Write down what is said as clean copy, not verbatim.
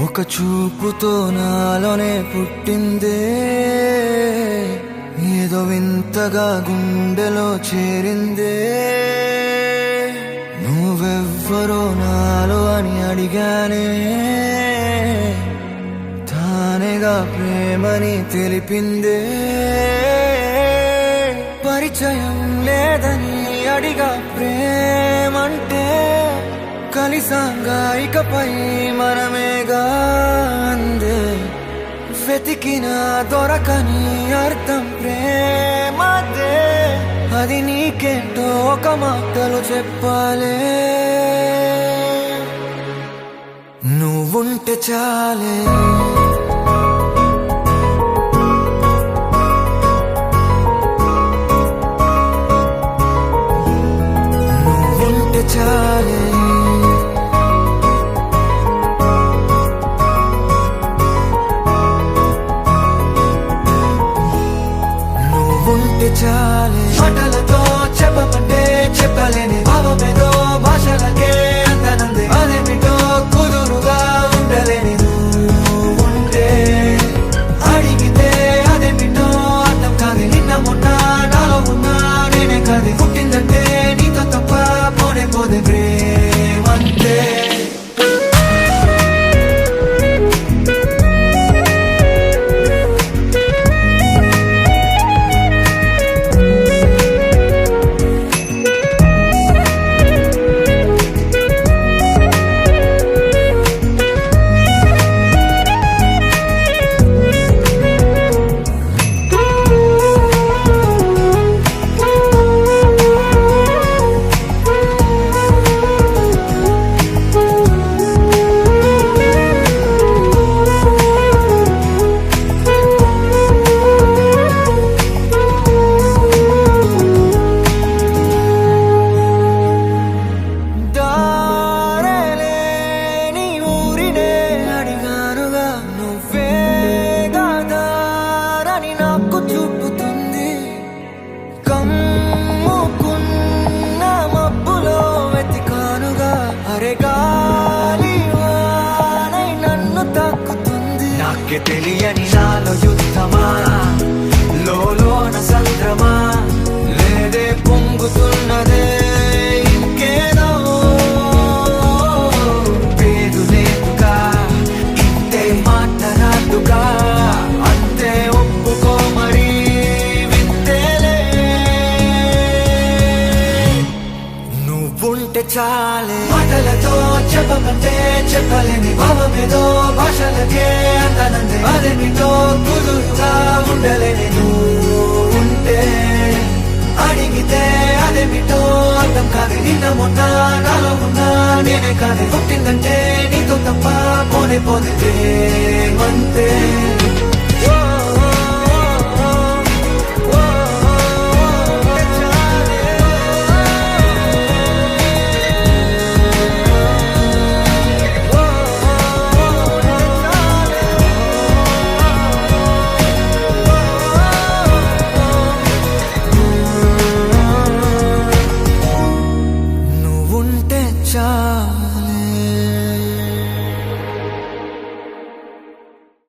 ఒక చూపుతో నాలోనే పుట్టిందే, ఏదో వింతగా గుండెలో చేరిందే. నువ్వెవ్వరో నాలో అని అడిగానే, తానేగా ప్రేమని తెలిపిందే. పరిచయం లేదని అడిగా ప్రేమంటే, కలిసాంగా ఇకపై మనమేగా అందే. వెతికిన దొరకని అర్థం ప్రేమదే, అది నీకేంటో ఒక మాటలో చెప్పాలే. నువ్వుంటే చాలే, నువ్వుంటే చాలే, చాలే. మాటలతో చెప్పమంటే చెప్పలేని భావమేదో భాషలకే అందనందే. అదేమిటో కుదురుగా ఉండలేని నువ్వుంటే, అడిగితే అదేమిటో అర్థం కాదు. నిన్న మొన్న నాలో ఉన్నా నేనే కాదు. పుట్టిందంటే నీతో తప్ప పోనే పోదే ప్రేమంతే. తెలియని నాలో యుద్ధమా, లోన సంద్రమా, లేదే పొంగుతున్నదే ఇంకేదో. పేరు లేదుగా ఇంతే మాట్లాడుగా, అంతే ఒప్పుకో మరి వింతేలే. నువ్వుంటే చాలే. మాటలతో చెప్పమంటే చెప్పలేని భావమేదో భాషలకే అందనందే. అదేమిటో కుదురుగా ఉండలేని నువ్వుంటే, అడిగితే అదేమిటో అర్థం కాదు. నిన్న మొన్న నాలో ఉన్నా నేనే కాదు. పుట్టిందంటే నీతో తప్ప పోనే పోదే ప్రేమంతే. చాలే.